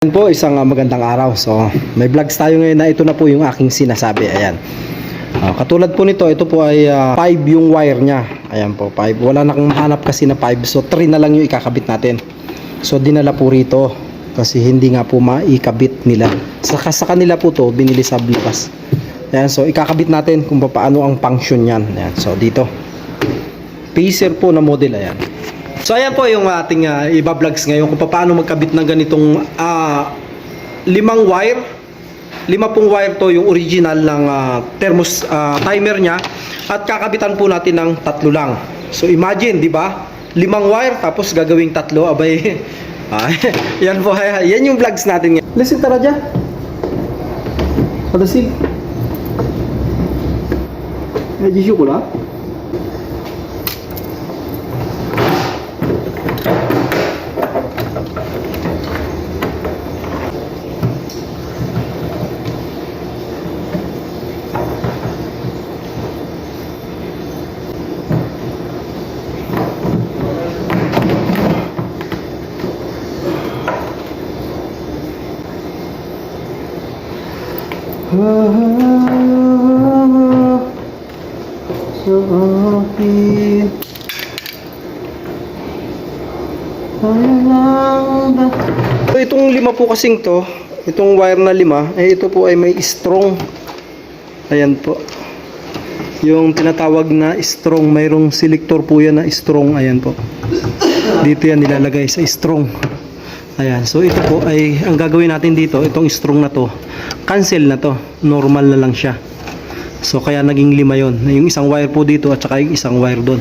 Ayan po, isang magandang araw. So, may vlogs tayo ngayon na ito na po yung aking sinasabi. Ayan. Katulad po nito, ito po ay 5 yung wire niya. Ayan po, 5. Wala na kang mahanap kasi na 5. So, 3 na lang yung ikakabit natin. So, dinala po rito kasi hindi nga po maikabit nila. Sa kanila po to, binili sa labas. Ayan, so ikakabit natin kung paano ang function niyan. Ayan, so dito. Pacer po na model, ayan. So ayan po yung ating iba-vlogs ngayon kung paano magkabit ng ganitong 5 wire. 5 pong wire to yung original ng thermos timer nya at kakabitan po natin ng 3 lang. So imagine, di ba? 5 wire tapos gagawing 3, abay. Yan po, yan yung vlogs natin ngayon. Listen tara dyan. Padasig. Medyo ko na. So itong 5 po kasing to, itong wire na 5, ito po ay may strong. Ayan po. Yung tinatawag na strong, mayroong selector po yan na strong. Ayan po. Dito yan nilalagay sa strong. Ayan, so ito po ay ang gagawin natin dito, itong strong na to, cancel na to, normal na lang siya. So kaya naging 5 yon, yung isang wire po dito at saka yung isang wire doon.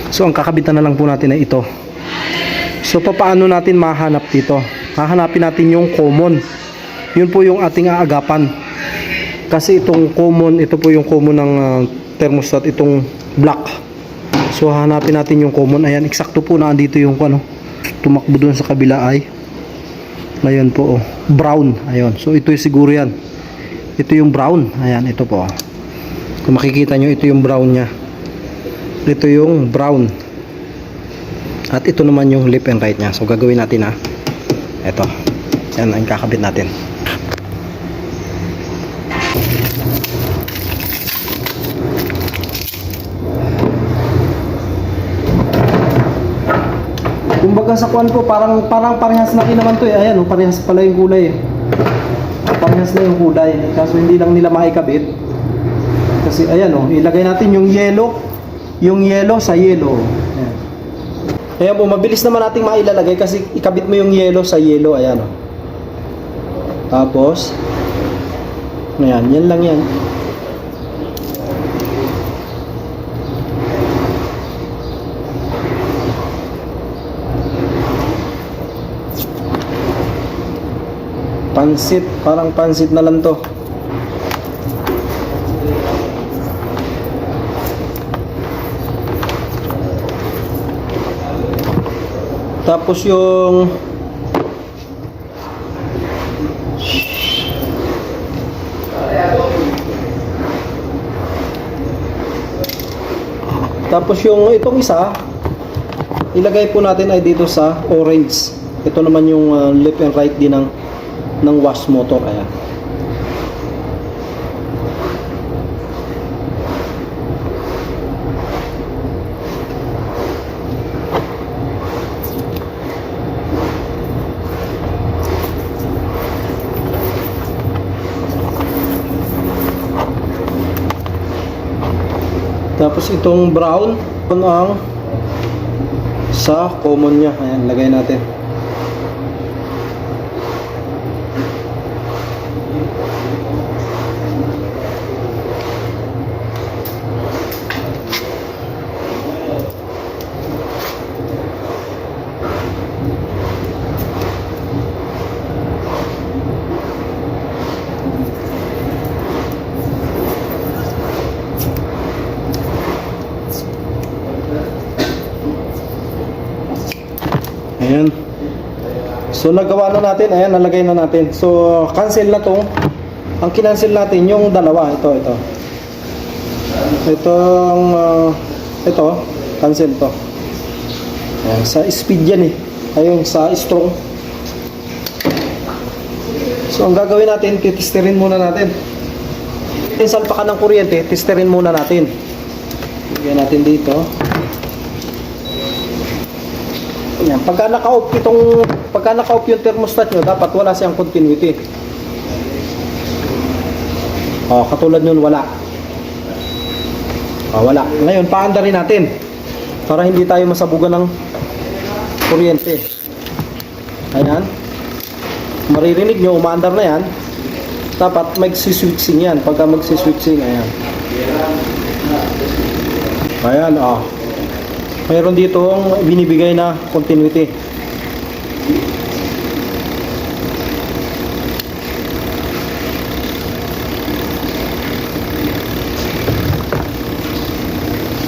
So ang kakabitan na lang po natin ay ito. So paano natin mahanap dito? Hahanapin natin yung common. Yun po yung ating aagapan. Kasi itong common, ito po yung common ng thermostat, itong black. So hahanapin natin yung common. Ayan, eksakto po na andito yung ano, tumakbo doon sa kabila ay ngayon po, oh, brown. Ayun. So ito yung siguro yan. Ito yung brown. Ayan, ito po. Kung makikita nyo, ito yung brown nya. Ito yung brown. At ito naman yung left and right nya. So gagawin natin ito. Yan ang kakabit natin. Kumbaga sa kuan po, parang parehas na rin naman to eh. Ayan, parehas pala yung kulay eh. Parehas na yung kulay. Kaso hindi lang nila maikabit. Kasi ayan ilagay natin yung yellow sa yellow. Ayan. Ayan po, mabilis naman nating mailalagay kasi ikabit mo yung yellow sa yellow. Ayan Tapos ayan, yan lang yan. Pansit, parang pansit na lang to. Tapos yung itong isa ilagay po natin ay dito sa orange. Ito naman yung left and right din ng wash motor. Ayan. Tapos itong brown ang sa common nya. Ayan, lagay natin. Ayan. So nagawa na natin, ayan, nalagay na natin. So cancel na tong, ang kinancel natin yung dalawa, ito. Ito, cancel to. Ayan, sa speed yan eh. Ayun, sa strong. So ang gagawin natin, titesterin muna natin. Yung salpakan ng kuryente, testerin muna natin. Lagyan natin dito. Ayan. Pagka naka-off yung thermostat nyo, dapat wala siyang continuity. Katulad nun, wala. Wala. Ngayon, paandarin natin para hindi tayo masabugan ng kuryente. Ayan. Maririnig nyo, umaandar na yan. Dapat magsiswitching yan. Pagka magsiswitching, ayan. Ayan, mayroon dito binibigay na continuity.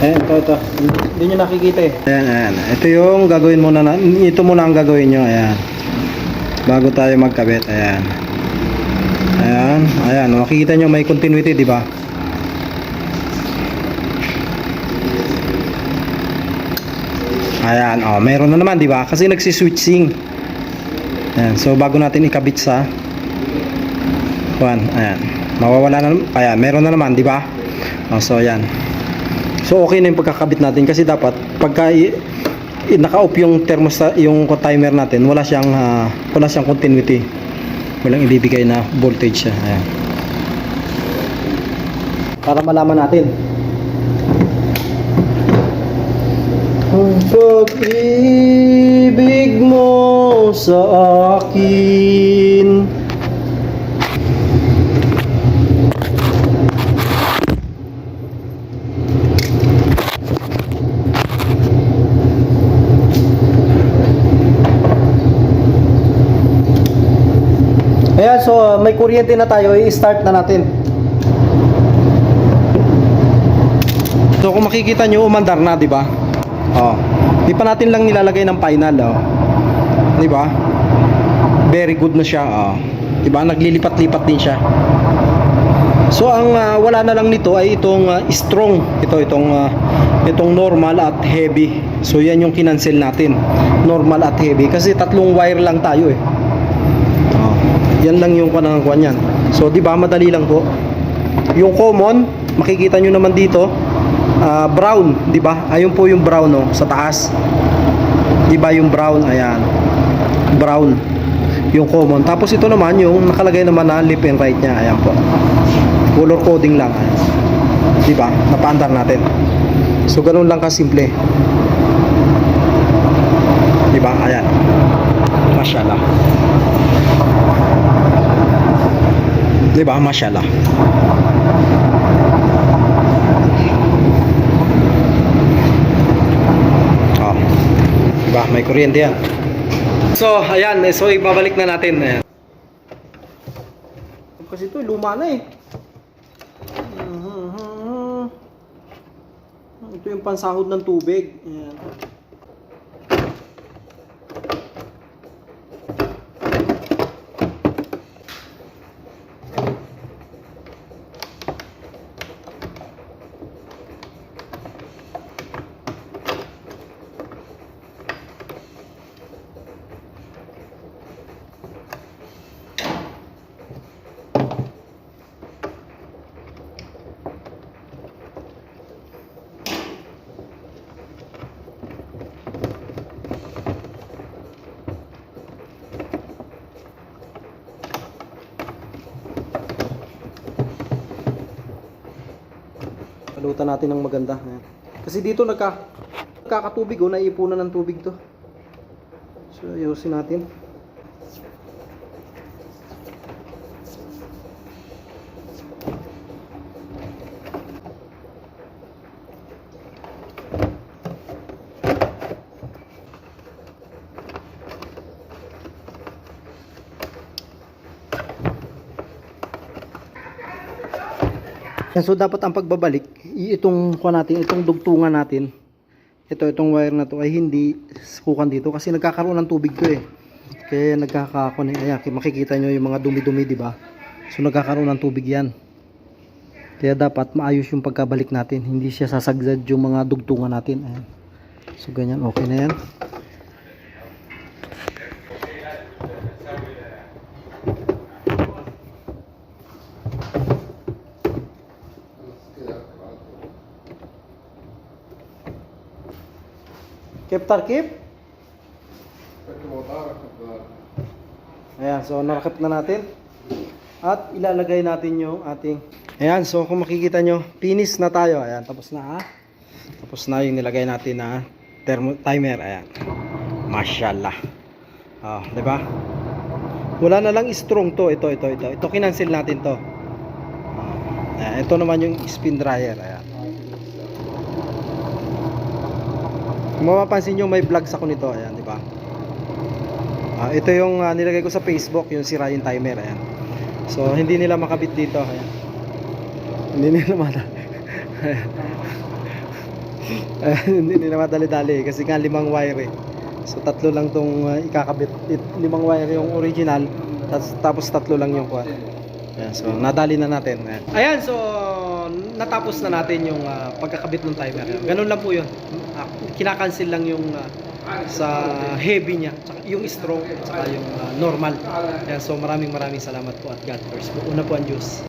Ayan, ito. Hindi nyo nakikita eh. Ayan. Ito yung gagawin muna na. Ito muna ang gagawin nyo. Ayan. Bago tayo magkabit. Ayan. Makikita nyo may continuity, di ba? Ayan, mayroon na naman, di ba? Kasi nagsiswitching. Ayan, so bago natin ikabit sa ayan. Mawawala na, ayan, meron na naman, di ba? So ayan. So okay na yung pagkakabit natin kasi dapat pagka naka-off yung thermostat, yung timer natin, wala siyang continuity. Walang ibibigay na voltage siya. Ayan. Para malaman natin. Ang pag-ibig mo sa akin. Ayan, so may kuryente na tayo, i-start na natin. So kung makikita nyo, umandar na, di ba? Di pa natin lang nilalagay ng final, di ba? Very good na siya, di ba? Naglilipat-lipat din siya. So ang wala na lang nito ay itong strong, itong normal at heavy. So yan yung kinancel natin, normal at heavy, kasi tatlong wire lang tayo eh. Yan lang yung kanangkuan yan. So di ba madali lang po. Yung common, makikita nyo naman dito, brown, di ba? Ayun po yung brown sa taas. Di ba yung brown? Ayan. Brown. Yung common. Tapos ito naman yung nakalagay naman na left and right niya. Ayan po. Color coding lang. Ayan. Di ba? Napaandar natin. So ganun lang kasimple. Di ba? Ayan. Mashallah. Di ba? Mashallah. Diba? May kuryente yan. So, ayan. So, ibabalik na natin. Ayan. Kasi ito, luma na eh. Ito yung pansahod ng tubig. Ayan. Palutan natin ng maganda. Ayan. Kasi dito nagkakatubig, naiipunan ng tubig to. So ayusin natin. So dapat ang pagbabalik, itong dugtungan natin, itong wire na to ay hindi sukukan dito kasi nagkakaroon ng tubig to eh. Kaya ayan, makikita nyo yung mga dumi-dumi, di ba? So nagkakaroon ng tubig yan. Kaya dapat maayos yung pagkabalik natin, hindi siya sasagzad yung mga dugtungan natin. Ayan. So ganyan, okay na yan. Kip Tarkip? Ayan, so nakakip na natin. At ilalagay natin yung ating... Ayan, so kung makikita nyo, finish na tayo. Ayan, tapos na ha. Tapos na yung nilagay natin na timer. Ayan. Mashallah. Oh, diba? Wala na lang strong to. Ito. Ito kinancel natin to. Ayan, ito naman yung spin dryer. Ayan. Kung mapapansin nyo, may vlogs ako nito. Ayan, diba? Ito yung nilagay ko sa Facebook, yung sira yung timer. Ayan. So, hindi nila makabit dito. Ayan. Hindi nila hindi nila madali-dali kasi nga 5 wire eh. So 3 lang tong ikakabit. 5 wire yung original, tapos 3 lang yung kuha. Ayan, so nadali na natin. Ayan, so natapos na natin yung pagkakabit ng timer. Ganun lang po 'yun. Kinakancel lang yung sa heavy niya, yung strong at saka yung normal. Ayan, so maraming salamat po at God first po. Una po ang Diyos.